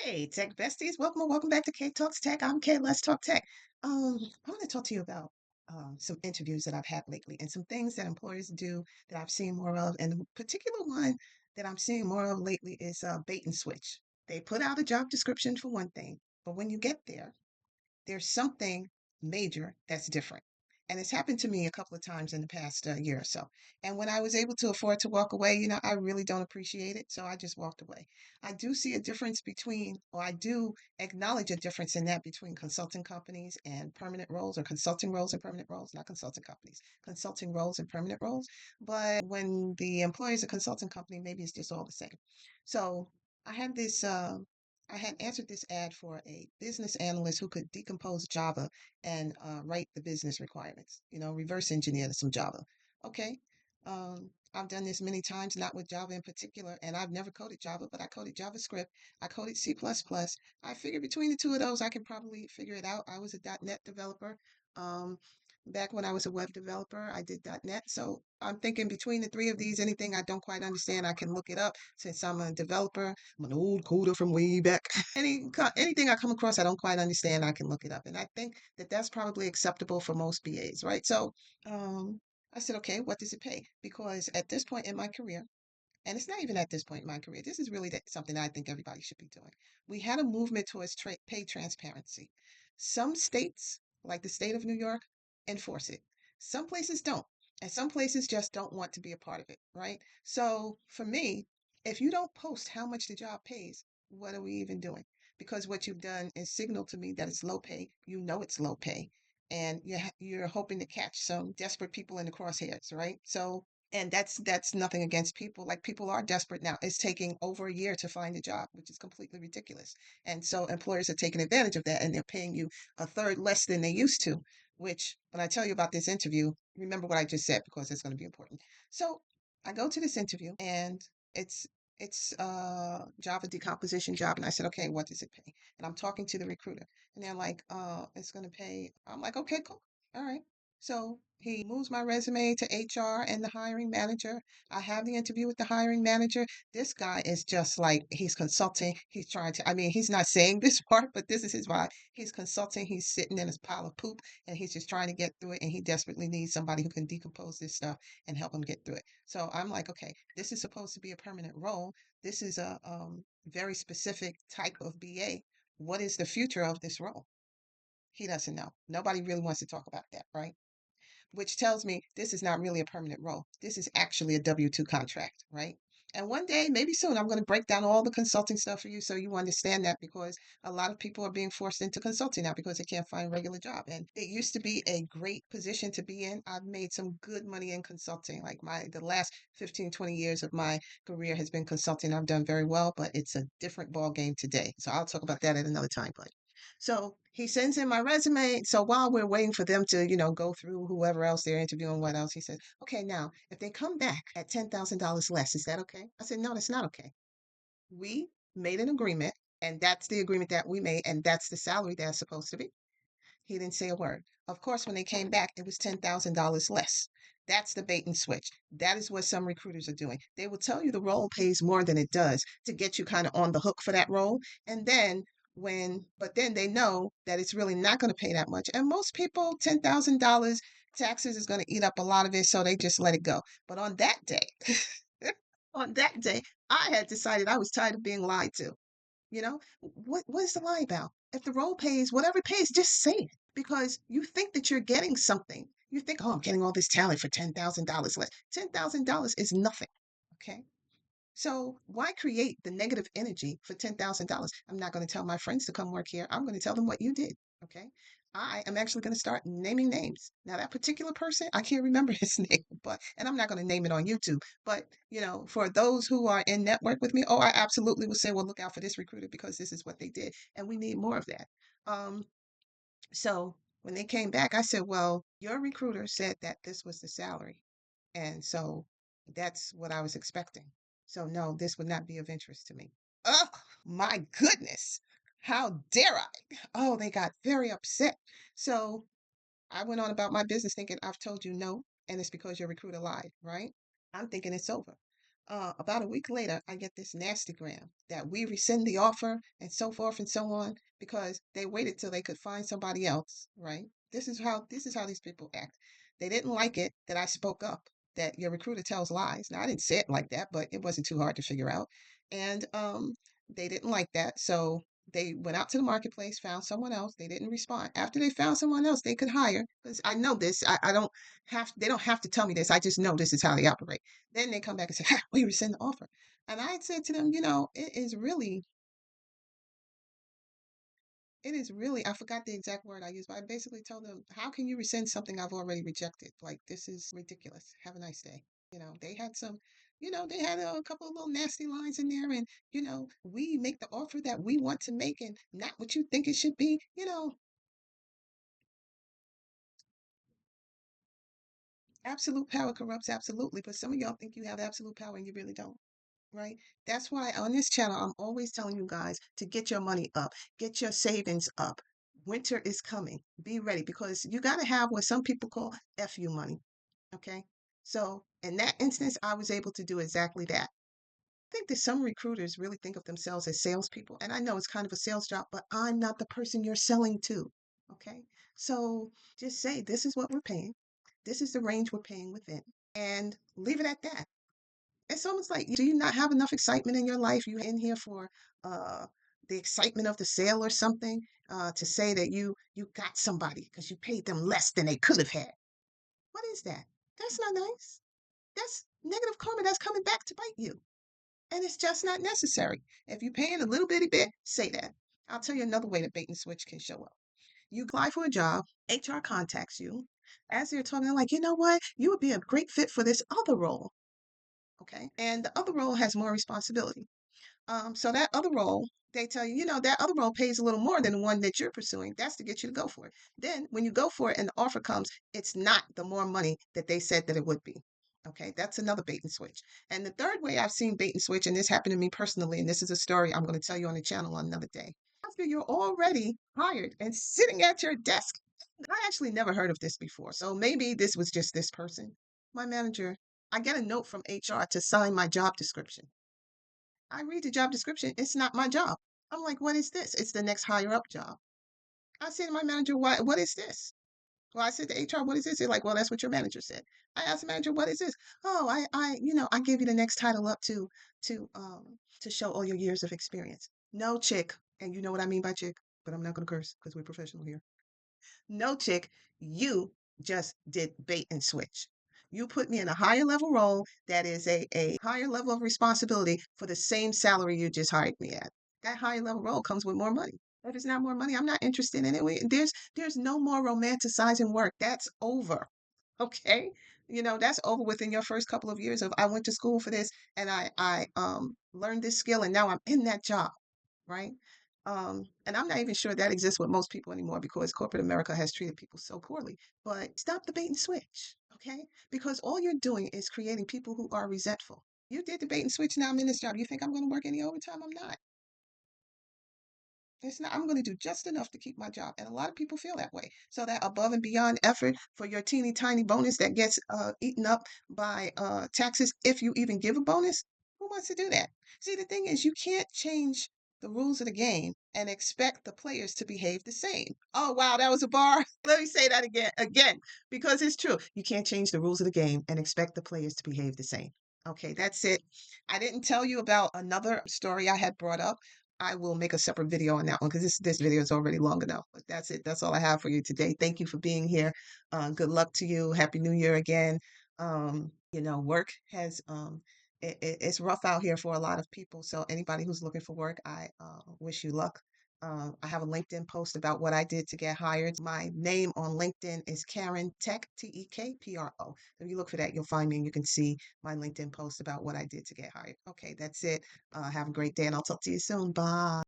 Hey, tech besties, welcome or welcome back to K Talks Tech. I'm Kay. Let's talk tech. I want to talk to you about some interviews that I've had lately and some things that employers do that I've seen more of. And the particular one that I'm seeing more of lately is bait and switch. They put out a job description for one thing, but when you get there, there's something major that's different. And it's happened to me a couple of times in the past year or so. And when I was able to afford to walk away, I really don't appreciate it. So I just walked away. I do see a difference between, or I do acknowledge a difference in that between consulting companies and permanent roles, or consulting roles and permanent roles, not consulting companies, consulting roles and permanent roles. But when the employer is a consulting company, maybe it's just all the same. So I had this I had answered this ad for a business analyst who could decompose Java and write the business requirements, reverse engineer some Java. Okay. I've done this many times, not with Java in particular, and I've never coded Java, but I coded JavaScript. I coded C++. I figured between the two of those, I can probably figure it out. I was a .NET developer. Um, Back when I was a web developer, I did .NET. So I'm thinking between the three of these, anything I don't quite understand, I can look it up since I'm a developer. I'm an old coder from way back. Anything I come across I don't quite understand, I can look it up. And I think that that's probably acceptable for most BAs, right? So I said, okay, what does it pay? Because at this point in my career, and it's not even at this point in my career, this is really something that I think everybody should be doing. We had a movement towards pay transparency. Some states, like the state of New York, enforce it. Some places don't. And some places just don't want to be a part of it, right? So for me, if you don't post how much the job pays, what are we even doing? Because what you've done is signal to me that it's low pay. You know it's low pay. And you're hoping to catch some desperate people in the crosshairs, right? So and that's nothing against people. Like people are desperate now. It's taking over a year to find a job, which is completely ridiculous. And so employers are taking advantage of that and they're paying you a third less than they used to, which when I tell you about this interview, remember what I just said because it's going to be important. So I go to this interview and it's it's Java decomposition job. And I said, okay, what does it pay? And I'm talking to the recruiter and they're like, it's going to pay. I'm like, okay, cool. All right. So he moves my resume to HR and the hiring manager. I have the interview with the hiring manager. This guy is just like he's consulting. He's trying to, I mean, he's not saying this part, but this is his vibe. He's consulting. He's sitting in his pile of poop and he's just trying to get through it. And he desperately needs somebody who can decompose this stuff and help him get through it. So I'm like, okay, this is supposed to be a permanent role. This is a very specific type of BA. What is the future of this role? He doesn't know. Nobody really wants to talk about that, right? Which tells me this is not really a permanent role. This is actually a W-2 contract, right? And one day, maybe soon, I'm going to break down all the consulting stuff for you so you understand that because a lot of people are being forced into consulting now because they can't find a regular job. And it used to be a great position to be in. I've made some good money in consulting. Like the last 15, 20 years of my career has been consulting. I've done very well, but it's a different ball game today. So I'll talk about that at another time. But so he sends in my resume. So while we're waiting for them to, go through whoever else they're interviewing, what else, he said, okay, now, if they come back at $10,000 less, is that okay? I said, no, that's not okay. We made an agreement, and that's the agreement that we made, and that's the salary that's supposed to be. He didn't say a word. Of course, when they came back, it was $10,000 less. That's the bait and switch. That is what some recruiters are doing. They will tell you the role pays more than it does to get you kind of on the hook for that role. And then but then they know that it's really not going to pay that much. And most people, $10,000 taxes is going to eat up a lot of it. So they just let it go. But on that day, on that day, I had decided I was tired of being lied to. What is the lie about? If the role pays, whatever it pays, just say it because you think that you're getting something. You think, oh, I'm getting all this talent for $10,000 less. $10,000 is nothing. Okay. So why create the negative energy for $10,000? I'm not going to tell my friends to come work here. I'm going to tell them what you did. Okay. I am actually going to start naming names. Now, that particular person, I can't remember his name, and I'm not going to name it on YouTube. But, for those who are in network with me, oh, I absolutely will say, well, look out for this recruiter because this is what they did. And we need more of that. Um, so when they came back, I said, well, your recruiter said that this was the salary. And so that's what I was expecting. So no, this would not be of interest to me. Oh my goodness. How dare I? Oh, they got very upset. So I went on about my business thinking I've told you no, and it's because your recruiter lied, right? I'm thinking it's over. About a week later, I get this nasty gram that we rescind the offer and so forth and so on because they waited till they could find somebody else, right? This is how these people act. They didn't like it that I spoke up, that your recruiter tells lies. Now I didn't say it like that, but it wasn't too hard to figure out. And they didn't like that. So they went out to the marketplace, found someone else. They didn't respond. After they found someone else they could hire, because I know this. I don't they don't have to tell me this. I just know this is how they operate. Then they come back and say, "Ha, we rescind the offer." And I said to them, it is really, I forgot the exact word I used, but I basically told them, how can you rescind something I've already rejected? Like, this is ridiculous. Have a nice day. They had a couple of little nasty lines in there, and, we make the offer that we want to make and not what you think it should be. Absolute power corrupts absolutely, but some of y'all think you have absolute power and you really don't. Right? That's why on this channel, I'm always telling you guys to get your money up, get your savings up. Winter is coming. Be ready because you got to have what some people call FU money. Okay. So in that instance, I was able to do exactly that. I think that some recruiters really think of themselves as salespeople. And I know it's kind of a sales job, but I'm not the person you're selling to. Okay. So just say, this is what we're paying. This is the range we're paying within. And leave it at that. It's almost like, do you not have enough excitement in your life? You in here for uh, the excitement of the sale or something to say that you got somebody because you paid them less than they could have had. What is that? That's not nice. That's negative karma that's coming back to bite you. And it's just not necessary. If you're paying a little bitty bit, say that. I'll tell you another way that bait and switch can show up. You apply for a job, HR contacts you. As they're talking, they're like, you know what? You would be a great fit for this other role. Okay. And the other role has more responsibility. So that other role, they tell you, that other role pays a little more than the one that you're pursuing. That's to get you to go for it. Then when you go for it and the offer comes, it's not the more money that they said that it would be. Okay, that's another bait and switch. And the third way I've seen bait and switch, and this happened to me personally, and this is a story I'm going to tell you on the channel on another day. After you're already hired and sitting at your desk, I actually never heard of this before. So maybe this was just this person. My manager, I get a note from HR to sign my job description. I read the job description. It's not my job. I'm like, what is this? It's the next higher up job. I said to my manager, what is this? Well, I said to HR, what is this? They're like, well, that's what your manager said. I asked the manager, what is this? Oh, I give you the next title up to show all your years of experience. No, chick. And you know what I mean by chick, but I'm not going to curse because we're professional here. No, chick, you just did bait and switch. You put me in a higher level role that is a higher level of responsibility for the same salary you just hired me at. That higher level role comes with more money. If it's not more money, I'm not interested in it. There's no more romanticizing work. That's over. Okay. That's over within your first couple of years of I went to school for this and I learned this skill and now I'm in that job, right? And I'm not even sure that exists with most people anymore because corporate America has treated people so poorly. But stop the bait and switch, okay? Because all you're doing is creating people who are resentful. You did the bait and switch, now I'm in this job. You think I'm going to work any overtime? I'm not. It's not, I'm going to do just enough to keep my job. And a lot of people feel that way. So that above and beyond effort for your teeny tiny bonus that gets eaten up by taxes, if you even give a bonus, who wants to do that? See, the thing is, you can't change the rules of the game and expect the players to behave the same. Oh, wow, that was a bar. Let me say that again, because it's true. You can't change the rules of the game and expect the players to behave the same. Okay, that's it. I didn't tell you about another story I had brought up. I will make a separate video on that one because this video is already long enough. But that's it. That's all I have for you today. Thank you for being here. Good luck to you. Happy New Year again. Work has it's rough out here for a lot of people. So anybody who's looking for work, I wish you luck. I have a LinkedIn post about what I did to get hired. My name on LinkedIn is Karen Tech, TEKPRO. If you look for that, you'll find me and you can see my LinkedIn post about what I did to get hired. Okay, that's it. Have a great day and I'll talk to you soon. Bye.